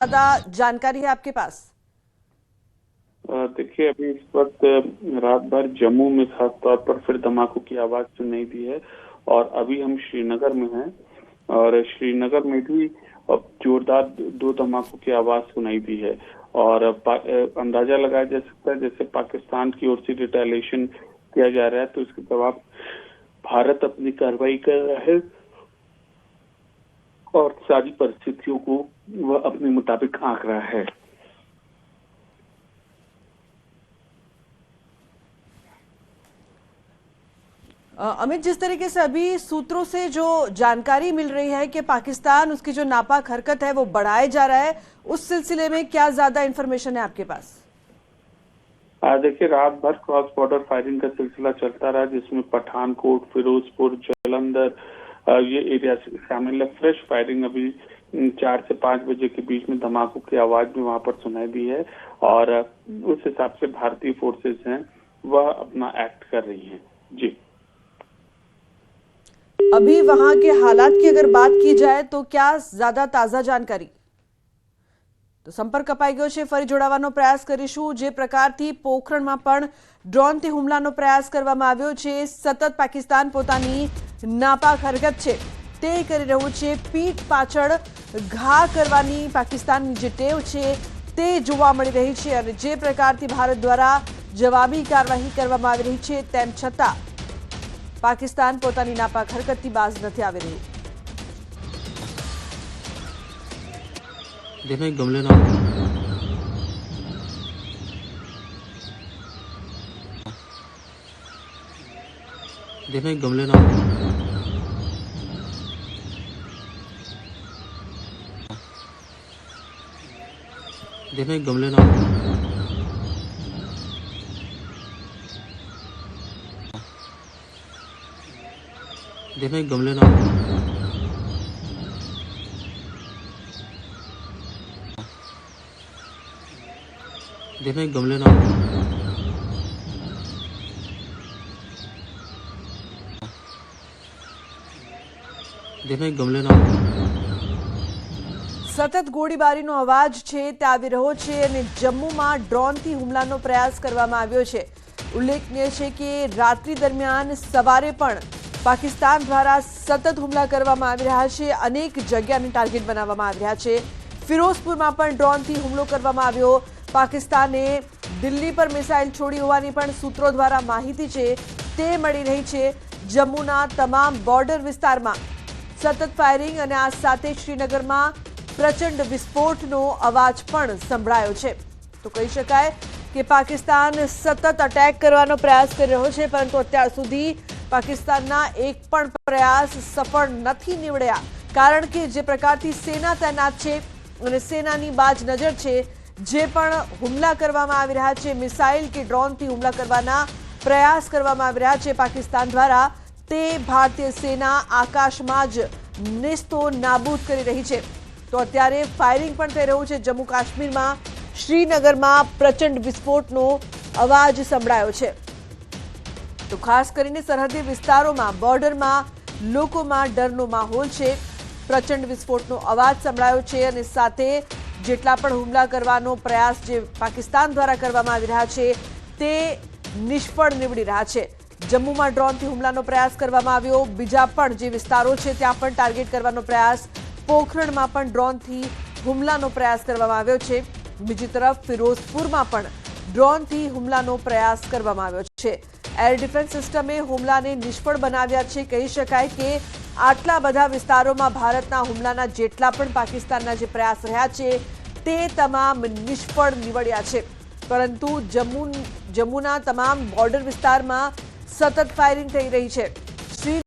ज्यादा जानकारी है आपके पास? देखिए, अभी इस वक्त रात भर जम्मू में खास तौर पर फिर धमाकों की आवाज सुनाई दी है। और अभी हम श्रीनगर में हैं और श्रीनगर में भी अब जोरदार दो धमाकों की आवाज सुनाई दी है। और अंदाजा लगाया जा सकता है जैसे पाकिस्तान की ओर से रिटेलिएशन किया जा रहा है, तो इसके जवाब भारत अपनी कार्रवाई कर रहा है और सारी परिस्थितियों को वह अपने मुताबिक आंक रहा है। अमित, जिस तरीके से अभी सूत्रों से जो जानकारी मिल रही है कि पाकिस्तान उसकी जो नापाक हरकत है वो बढ़ाए जा रहा है, उस सिलसिले में क्या ज्यादा इंफॉर्मेशन है आपके पास? देखिए, रात भर क्रॉस बॉर्डर फायरिंग का सिलसिला चलता रहा, जिसमें पठानकोट, फिरोजपुर, जालंधर ये एरिया शामिल है। फ्रेश फायरिंग अभी 4 से 5 बजे के बीच में धमाकों की आवाज भी वहां पर सुनाई दी है और उस हिसाब से भारतीय फोर्सेस हैं वह अपना एक्ट कर रही हैं। जी, अभी वहां के हालात की अगर बात की जाए तो क्या ज्यादा ताजा जानकारी? તો સંપર્ક કપાઈ ગયો છે, ફરી જોડાવાનો પ્રયાસ કરીશું। જે પ્રકારથી પોખરણમાં પણ ડ્રોનથી હુમલાનો પ્રયાસ કરવામાં આવ્યો છે, સતત પાકિસ્તાન પોતાની નાપાક હરકત છે તે કરી રહ્યું છે। પીઠ પાછળ ઘા કરવાની પાકિસ્તાનની જે ટેવ છે તે જોવા મળી રહી છે અને જે પ્રકારથી ભારત દ્વારા જવાબી કાર્યવાહી કરવામાં આવી રહી છે, તેમ છતાં પાકિસ્તાન પોતાની નાપાક હરકતથી બાજ નથી આવી રહ્યું। देखो एक गमले ना देखो एक गमले ना देखो एक गमले ना देखो एक गमले ना देखो एक गमले ना देखो एक गमले ना સતત ગોળીબારીનો અવાજ છે તે આવી રહ્યો છે અને જમ્મુમાં ડ્રોનથી હુમલાનો પ્રયાસ કરવામાં આવ્યો છે। ઉલ્લેખનીય છે કે રાત્રિ દરમિયાન સવારે પણ પાકિસ્તાન દ્વારા સતત હુમલા કરવામાં આવી રહ્યા છે, અનેક જગ્યાને ટાર્ગેટ બનાવવામાં આવી રહ્યા છે। ફિરોઝપુરમાં પણ ડ્રોનથી હુમલો કરવામાં આવ્યો। પાકિસ્તાને દિલ્હી પર મિસાઇલ છોડી હોવાની પણ સૂત્રો દ્વારા માહિતી છે તે મળી રહી છે। જમ્મુના તમામ બોર્ડર વિસ્તારમાં સતત ફાયરિંગ અને આ સાથે શ્રીનગરમાં પ્રચંડ વિસ્ફોટનો અવાજ પણ સંભળાયો છે। તો કહી શકાય કે પાકિસ્તાન સતત અટેક કરવાનો પ્રયાસ કરી રહ્યો છે, પરંતુ અત્યાર સુધી પાકિસ્તાનના એક પણ પ્રયાસ સફળ નથી નીવડ્યા, કારણ કે જે પ્રકારથી સેના તૈનાત છે અને સેનાની બાજ નજર છે, જે પણ હુમલા કરવામાં આવી રહ્યા છે, મિસાઇલ કે ડ્રોનથી હુમલા કરવાના પ્રયાસ કરવામાં આવી રહ્યા છે પાકિસ્તાન દ્વારા, તે ભારતીય સેના આકાશમાં જ નેસ્તો નાબૂદ કરી રહી છે। તો અત્યારે ફાયરિંગ પણ થઈ રહ્યું છે જમ્મુ કાશ્મીરમાં। શ્રીનગરમાં પ્રચંડ વિસ્ફોટનો અવાજ સંભળાયો છે। તો ખાસ કરીને સરહદી વિસ્તારોમાં, બોર્ડરમાં લોકોમાં ડરનો માહોલ છે। પ્રચંડ વિસ્ફોટનો અવાજ સંભળાયો છે અને સાથે જેટલા પણ હુમલા કરવાનો પ્રયાસ જે પાકિસ્તાન દ્વારા કરવામાં આવી રહ્યા છે તે નિષ્ફળ નીવડી રહ્યા છે। જમ્મુમાં ડ્રોનથી હુમલાનો પ્રયાસ કરવામાં આવ્યો, બીજા પણ જે વિસ્તારો છે ત્યાં પણ ટાર્ગેટ કરવાનો પ્રયાસ, પોખરણમાં પણ ડ્રોનથી હુમલાનો પ્રયાસ કરવામાં આવ્યો છે। બીજી તરફ ફિરોઝપુરમાં પણ ડ્રોનથી હુમલાનો પ્રયાસ કરવામાં આવ્યો છે। એર ડિફેન્સ સિસ્ટમે હુમલાને નિષ્ફળ બનાવ્યા છે। કહી શકાય કે આટલા બધા વિસ્તારોમાં ભારતના હુમલાના જેટલા પણ પાકિસ્તાનના જે પ્રયાસ રહ્યા છે તે તમામ નિષ્ફળ નીવડ્યા છે, પરંતુ જમ્મુના તમામ બોર્ડર વિસ્તારમાં સતત ફાયરિંગ થઈ રહી છે।